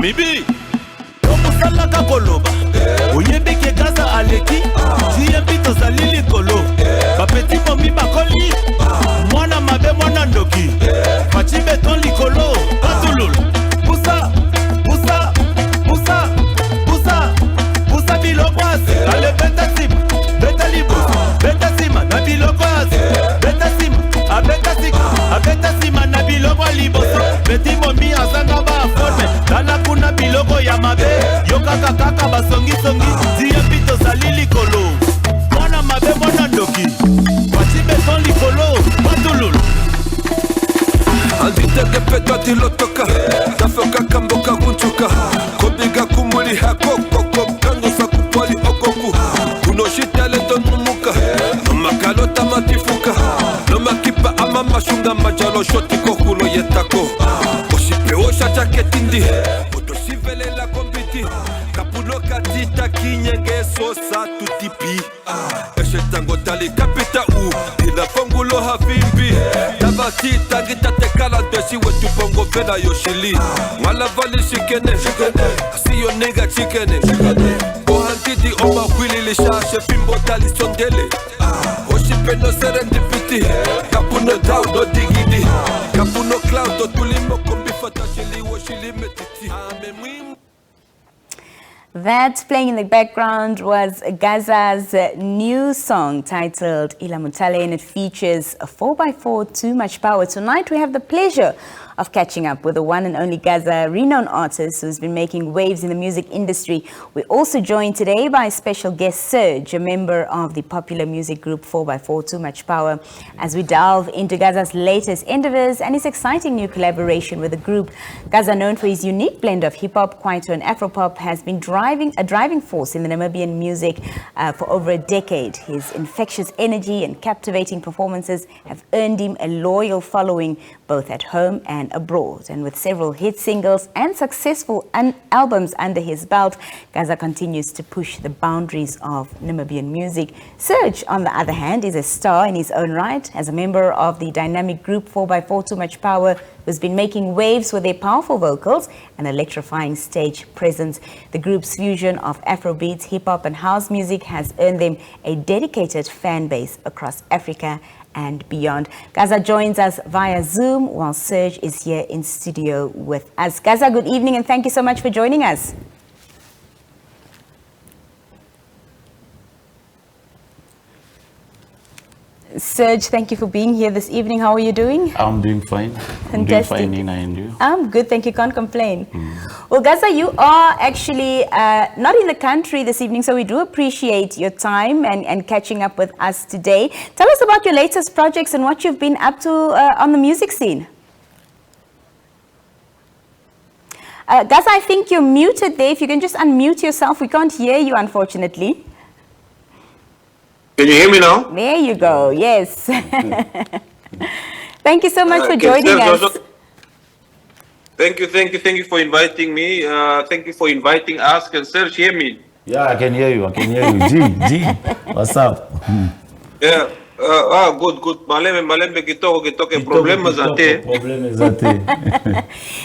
Namibi Tomusala kakoloba Oyebeke Gazza aleki Ziembi tozalili kolo Bapeti momi bakoli Mwana mabe mwana ndoki Fachi beton likolo Patulul Busa Busa Busa Busa Busa bilogwasi Ale beta sim Beta libus Beta sima na bilogwasi Beta sima Abeta sima na bilogwa liboso Beti momi azanga ba forme Dana kuna bilogo ya mabe Yokaka kaka basongi songi Ziembi tozalili kolo Mwana mabe mwana ndoki Fachi beton likolo Patulul Anditeke petwa tilotoka Zafoka kamboka hunchuka Kobiga kumuli hako koko Kando sakupoli okoku Unoshitale tonumuka Nomakalota matifuka Nomakipa ama mashunga majalo shoti kokulo yetako Oshipeosha jaketindi Otoshivele la kombiti Kapulo katita kinyenge sosa tutipi Eshetango tali kapita u Ila fongulo havimbi Tabati tagita tekala desi wetu pongo vela yoshili Wala vali shikene See your nigga chickene Ohantidi oma wili lishashe Pimbo tali sondele Oshipeno serendipity Kapuno down no digidi Kapuno cloud do tulimo kombi fatashili Woshili metiti That playing in the background was Gazza's new song titled ILA MUTALE, and it features a 4x4 Too Much Power. Tonight we have the pleasure of catching up with the one and only Gazza, renowned artist who's been making waves in the music industry. We're also joined today by special guest Serge, a member of the popular music group 4x4 Too Much Power, as we delve into Gazza's latest endeavors and his exciting new collaboration with the group. Gazza, known for his unique blend of hip-hop, kwaito and afro-pop, has been a driving force in the Namibian music for over a decade. His infectious energy and captivating performances have earned him a loyal following both at home and abroad. And with several hit singles and successful albums under his belt, Gazza continues to push the boundaries of Namibian music. Serge, on the other hand, is a star in his own right. As a member of the dynamic group 4x4 Too Much Power, who's been making waves with their powerful vocals and electrifying stage presence. The group's fusion of afro-beats, hip-hop and house music has earned them a dedicated fan base across Africa and beyond. Gazza joins us via Zoom while Serge is here in studio with us. Gazza, good evening and thank you so much for joining us. Serge, thank you for being here this evening. How are you doing? I'm doing fine. I'm doing fine, Nina, and you? I'm good, thank you. Can't complain. Well, Gazza, you are actually not in the country this evening, so we do appreciate your time and catching up with us today. Tell us about your latest projects and what you've been up to on the music scene. Gazza, I think you're muted there. If you can just unmute yourself. We can't hear you, unfortunately. Can you hear me now? There you go, yes. Thank you so much for joining us. Also, thank you for inviting me. Thank you for inviting us. Can Serge hear me? Yeah, I can hear you. G, what's up? Yeah. Good. Malembe kitoke problemas ate.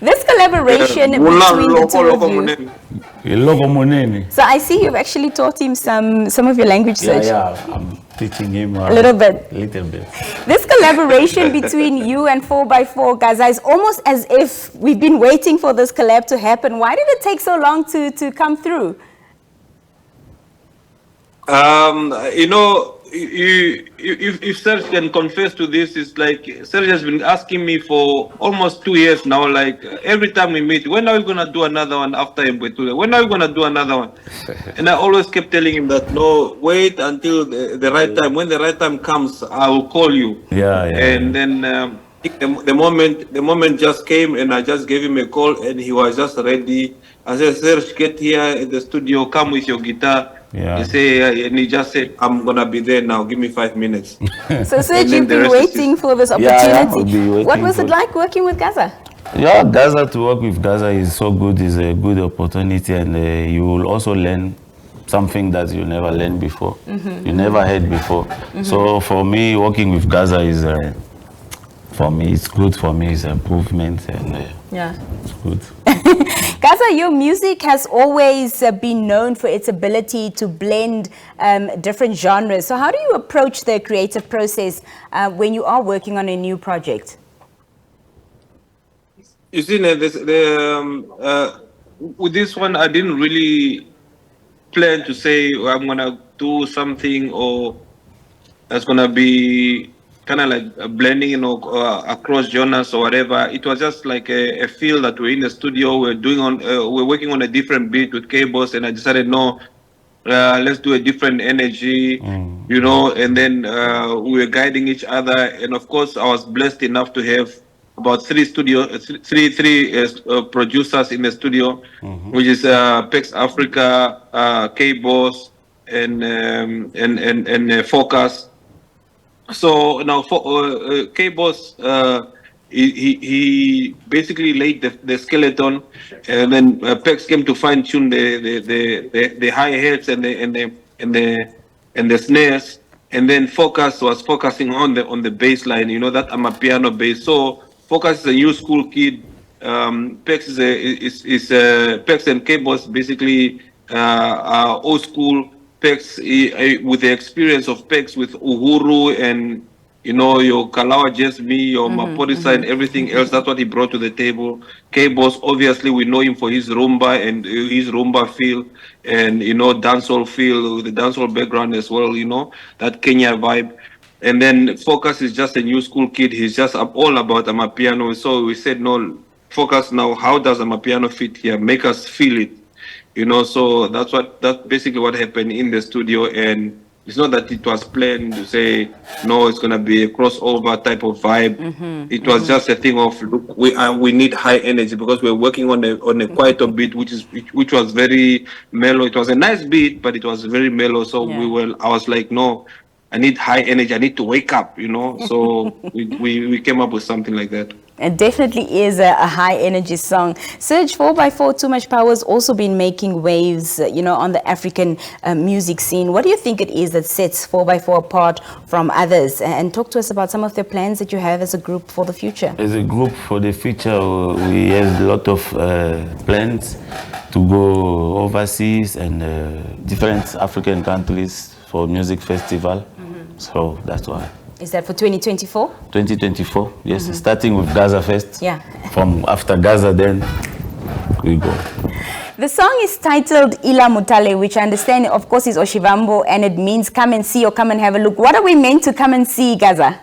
This collaboration between the two of you. So I see you've actually taught him some of your language, Serge. Yeah, I'm teaching him a little bit. This collaboration between you and 4x4 Gazza is almost as if we've been waiting for this collab to happen. Why did it take so long to come through? You know, if Serge can confess to this, it's like Serge has been asking me for almost 2 years now. Like every time we meet, when are we gonna do another one after Mbwetu? When are we gonna do another one? And I always kept telling him that no, wait until the right time. When the right time comes, I will call you. And then the moment just came, and I just gave him a call, and he was just ready. I said, Serge, get here in the studio, come with your guitar. He say, and he just said, I'm gonna be there now. Give me 5 minutes. So, Serge, you've been waiting for this opportunity. What was it like working with Gazza? Yeah, Gazza, to work with Gazza is so good. It's a good opportunity, and you will also learn something that you never learned before. You never heard before. So for me, working with Gazza is, for me, it's good. For me, it's improvement, and it's good. Gazza, your music has always been known for its ability to blend different genres. So how do you approach the creative process when you are working on a new project? You see, with this one, I didn't really plan to say I'm gonna do something or that's gonna be kind of like a blending, across genres or whatever. It was just like a feel that we're in the studio, we're working on a different beat with K-Boss, and I decided no, let's do a different energy, and then we were guiding each other, and of course I was blessed enough to have about three producers in the studio, which is Pex Africa, K-Boss, and Focus. So now for K-Boss, he basically laid the skeleton, and then Pex came to fine tune the hi hats and the snares, and then Focus was focusing on the bass line, that amapiano bass. So Focus is a new school kid. Pex Pex and K-Boss basically are old school. Pex, with the experience of Pex with Uhuru and your Kalawa Just Me, your Maporisa and everything else, that's what he brought to the table. K-Boss, obviously we know him for his rumba and his rumba feel and dancehall feel with the dancehall background as well, that Kenya vibe. And then Focus is just a new school kid. He's just all about amapiano. So we said, no, Focus now, how does amapiano fit here? Make us feel it. So that's basically what happened in the studio. And it's not that it was planned to say, no, it's going to be a crossover type of vibe. It was just a thing of, look, we need high energy because we're working on a kwaito beat, which was very mellow. It was a nice beat, but it was very mellow. So I was like, no, I need high energy. I need to wake up, So we came up with something like that. It definitely is a high energy song. Serge, 4x4 Too Much Power has also been making waves, on the African music scene. What do you think it is that sets 4x4 apart from others? And talk to us about some of the plans that you have as a group for the future. As a group for the future, we have a lot of plans to go overseas and different African countries for music festival. So that's why. Is that for 2024? 2024, yes. Starting with Gazza first. Yeah. From after Gazza, then we go. The song is titled ILA MUTALE, which I understand, of course, is Oshivambo, and it means come and see or come and have a look. What are we meant to come and see, Gazza?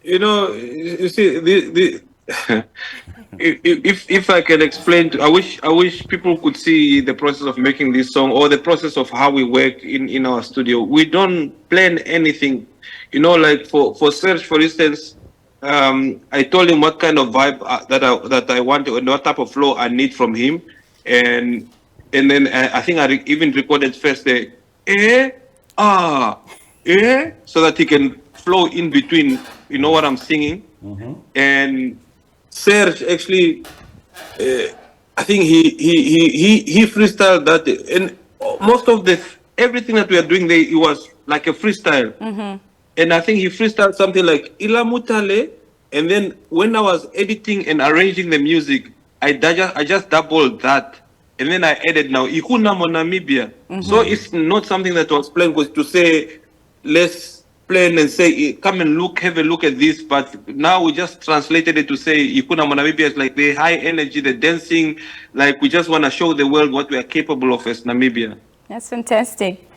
You see, if I can explain, I wish people could see the process of making this song or the process of how we work in our studio. We don't plan anything, like for Serge, for instance. I told him what kind of vibe that I want and what type of flow I need from him, and then I think I even recorded first the so that he can flow in between. What I'm singing, and Serge actually, I think he freestyled that, and most of everything that we are doing there, it was like a freestyle, and I think he freestyled something like ILA MUTALE, and then when I was editing and arranging the music, I just doubled that, and then I added now Ikuna mo Namibia. So it's not something that was planned, was to say let's plan and say, come and have a look at this, but now we just translated it to say Ikuna mo Namibia is like the high energy, the dancing, like we just want to show the world what we are capable of as Namibia. That's fantastic.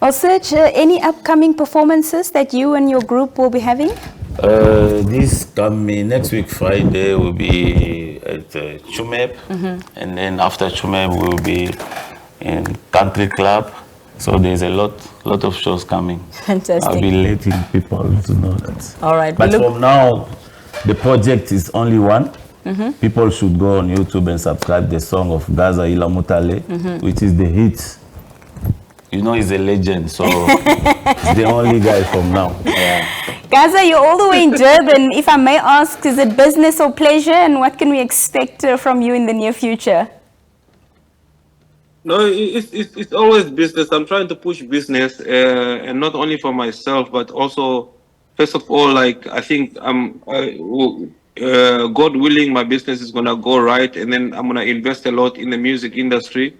Well, Serge, any upcoming performances that you and your group will be having? This coming next week Friday will be at Chumeb, and then after Chumeb we'll be in Country Club. So there's a lot of shows coming. Fantastic. I'll be letting people to know that. All right. But from now, the project is only one. People should go on YouTube and subscribe the song of Gazza ILA MUTALE, which is the hit. He's a legend, so he's the only guy from now. Yeah. Gazza, you're all the way in Durban. If I may ask, is it business or pleasure, and what can we expect from you in the near future? No, it's always business. I'm trying to push business, and not only for myself, but also, first of all, like I think God willing, my business is gonna go right, and then I'm gonna invest a lot in the music industry,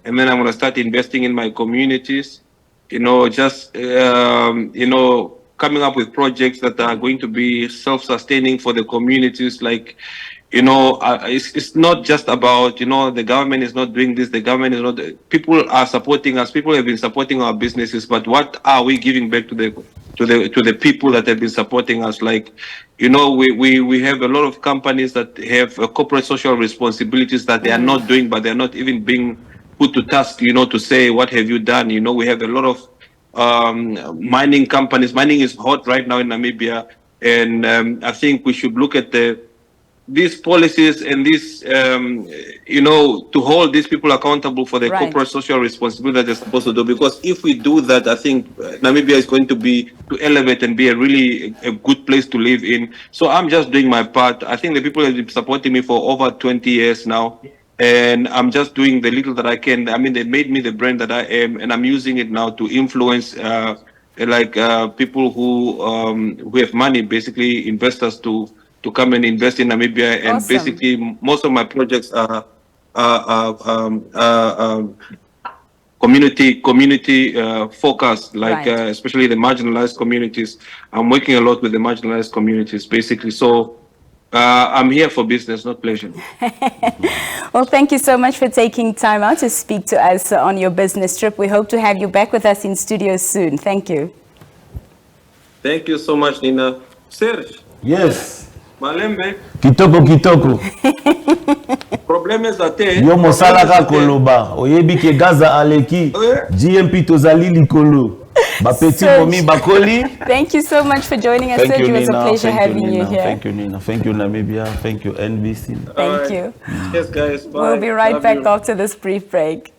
and then I'm gonna start investing in my communities. You know, just you know, coming up with projects that are going to be self-sustaining for the communities. Like, you know, it's not just about, you know, the government is not doing this. The government is not. People are supporting us. People have been supporting our businesses, but what are we giving back to the people that have been supporting us? Like, you know, we have a lot of companies that have corporate social responsibilities that they are not doing, but they're not even being put to task, you know, to say, what have you done? You know, we have a lot of mining companies. Mining is hot right now in Namibia, and I think we should look at these policies and these, you know, to hold these people accountable for the Right. corporate social responsibility that they're supposed to do. Because if we do that, I think Namibia is going to elevate and be a good place to live in. So I'm just doing my part. I think the people have been supporting me for over 20 years now. And I'm just doing the little that I can. I mean, they made me the brand that I am, and I'm using it now to influence people who have money, basically investors, to come and invest in Namibia. And Awesome. basically, most of my projects are community focused, like Right. especially the marginalized communities. I'm working a lot with the marginalized communities, basically. So I'm here for business, not pleasure. Well, thank you so much for taking time out to speak to us on your business trip. We hope to have you back with us in studio soon. Thank you. Thank you so much, Nina. Serge, Yes. Malembe, Kitoko. problemes ate. Yo mosala ka koloba. Oyebi ke Gazza aleki. GMP tozali likolo. Ba petit Serge. momi bakoli. Thank you so much for joining us, Thank Serge. you, It was a Nina. pleasure Thank having you, you Nina. here. Thank you, Nina. Thank you, Namibia. Thank you, NBC. Thank you. Yes, guys. Bye. We'll be right Love back you. after this brief break.